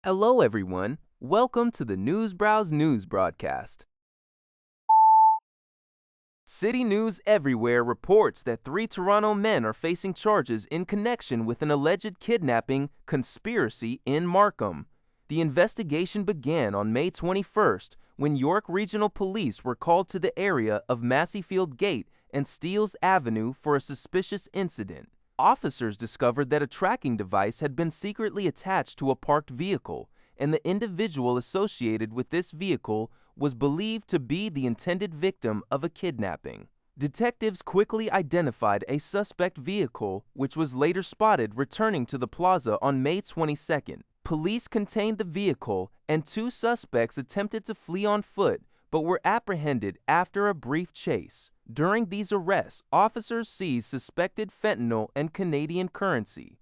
Hello, everyone. Welcome to the News Browse News broadcast. City News Everywhere reports that 3 Toronto men are facing charges in connection with an alleged kidnapping conspiracy in Markham. The investigation began on May 21st when York Regional Police were called to the area of Masseyfield Gate and Steeles Avenue for a suspicious incident. Officers discovered that a tracking device had been secretly attached to a parked vehicle, and the individual associated with this vehicle was believed to be the intended victim of a kidnapping. Detectives quickly identified a suspect vehicle, which was later spotted returning to the plaza on May 22nd. Police contained the vehicle, and 2 suspects attempted to flee on foot, but were apprehended after a brief chase. During these arrests, officers seized suspected fentanyl and Canadian currency.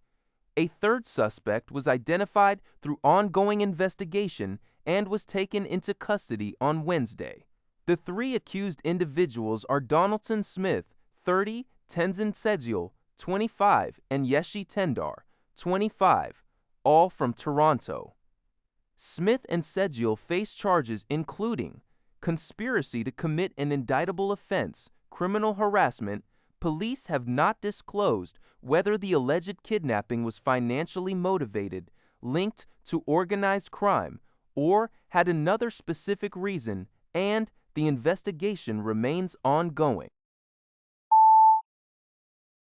A 3rd suspect was identified through ongoing investigation and was taken into custody on Wednesday. The 3 accused individuals are Donaldson Smith, 30, Tenzin Sedziel, 25, and Yeshi Tendar, 25, all from Toronto. Smith and Sedziel face charges including conspiracy to commit an indictable offense, criminal harassment. Police have not disclosed whether the alleged kidnapping was financially motivated, linked to organized crime, or had another specific reason, and the investigation remains ongoing.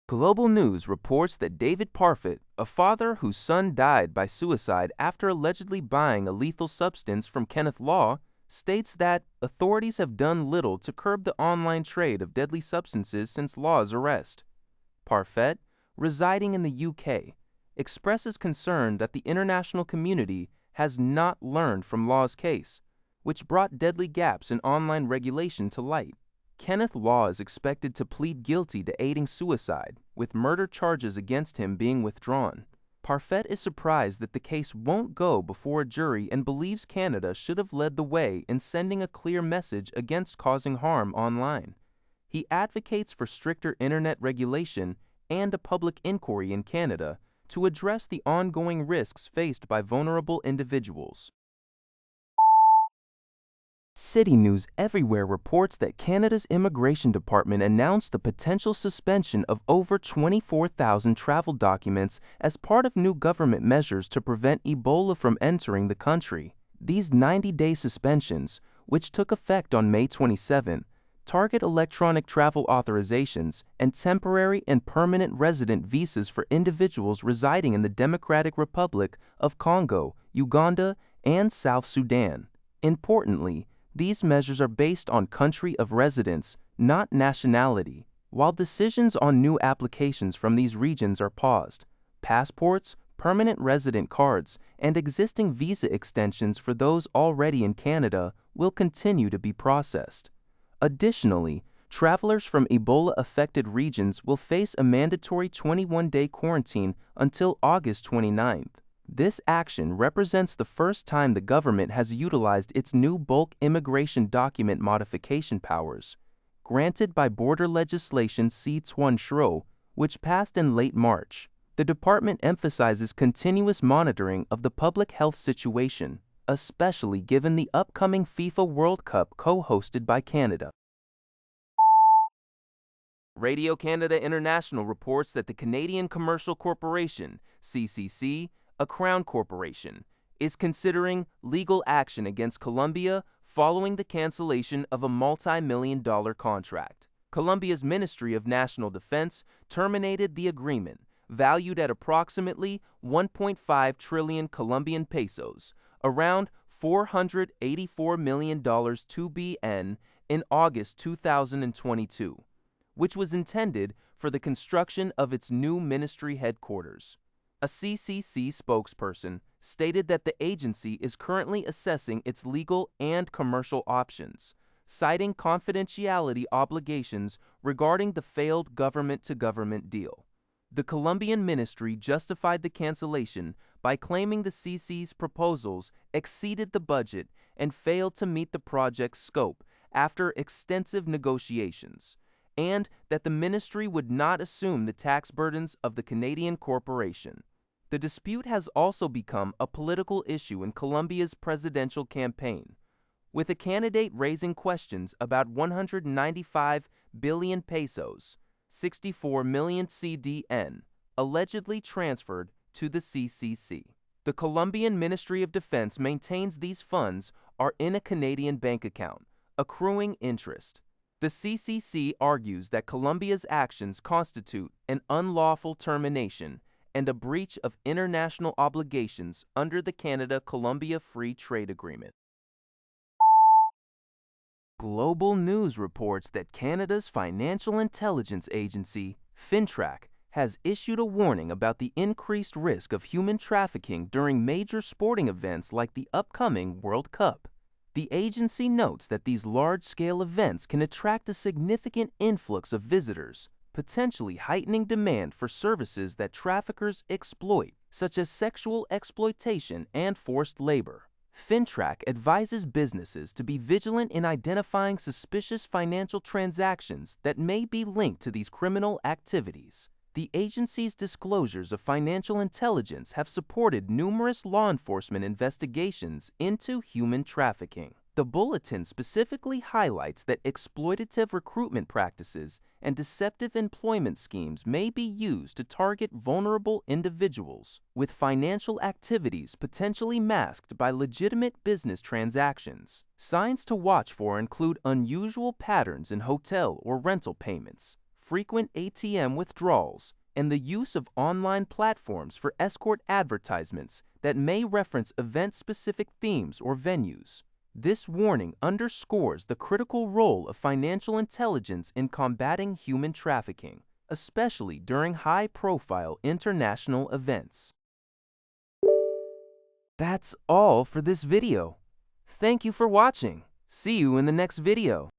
Global News reports that David Parfit, a father whose son died by suicide after allegedly buying a lethal substance from Kenneth Law, states that authorities have done little to curb the online trade of deadly substances since Law's arrest. Parfit, residing in the UK, expresses concern that the international community has not learned from Law's case, which brought deadly gaps in online regulation to light. Kenneth Law is expected to plead guilty to aiding suicide, with murder charges against him being withdrawn. Parfit is surprised that the case won't go before a jury and believes Canada should have led the way in sending a clear message against causing harm online. He advocates for stricter internet regulation and a public inquiry in Canada to address the ongoing risks faced by vulnerable individuals. City News Everywhere reports that Canada's Immigration Department announced the potential suspension of over 24,000 travel documents as part of new government measures to prevent Ebola from entering the country. These 90-day suspensions, which took effect on May 27, target electronic travel authorizations and temporary and permanent resident visas for individuals residing in the Democratic Republic of Congo, Uganda, and South Sudan. Importantly, these measures are based on country of residence, not nationality. While decisions on new applications from these regions are paused, passports, permanent resident cards, and existing visa extensions for those already in Canada will continue to be processed. Additionally, travelers from Ebola-affected regions will face a mandatory 21-day quarantine until August 29th. This action represents the first time the government has utilized its new bulk immigration document modification powers, granted by border legislation C-20, which passed in late March. The department emphasizes continuous monitoring of the public health situation, especially given the upcoming FIFA World Cup co-hosted by Canada. Radio Canada International reports that the Canadian Commercial Corporation, CCC, a Crown Corporation, is considering legal action against Colombia following the cancellation of a multi-million-dollar contract. Colombia's Ministry of National Defense terminated the agreement, valued at approximately 1.5 trillion Colombian pesos, around $484 million to BN, in August 2022, which was intended for the construction of its new ministry headquarters. A CCC spokesperson stated that the agency is currently assessing its legal and commercial options, citing confidentiality obligations regarding the failed government-to-government deal. The Colombian ministry justified the cancellation by claiming the CC's proposals exceeded the budget and failed to meet the project's scope after extensive negotiations, and that the ministry would not assume the tax burdens of the Canadian corporation. The dispute has also become a political issue in Colombia's presidential campaign, with a candidate raising questions about 195 billion pesos, 64 million CDN, allegedly transferred to the CCC. The Colombian Ministry of Defense maintains these funds are in a Canadian bank account, accruing interest. The CCC argues that Colombia's actions constitute an unlawful termination and a breach of international obligations under the Canada-Colombia Free Trade Agreement. Global News reports that Canada's Financial Intelligence Agency, FINTRAC, has issued a warning about the increased risk of human trafficking during major sporting events like the upcoming World Cup. The agency notes that these large-scale events can attract a significant influx of visitors, potentially heightening demand for services that traffickers exploit, such as sexual exploitation and forced labor. FINTRAC advises businesses to be vigilant in identifying suspicious financial transactions that may be linked to these criminal activities. The agency's disclosures of financial intelligence have supported numerous law enforcement investigations into human trafficking. The bulletin specifically highlights that exploitative recruitment practices and deceptive employment schemes may be used to target vulnerable individuals, with financial activities potentially masked by legitimate business transactions. Signs to watch for include unusual patterns in hotel or rental payments, frequent ATM withdrawals, and the use of online platforms for escort advertisements that may reference event-specific themes or venues. This warning underscores the critical role of financial intelligence in combating human trafficking, especially during high-profile international events. That's all for this video. Thank you for watching. See you in the next video.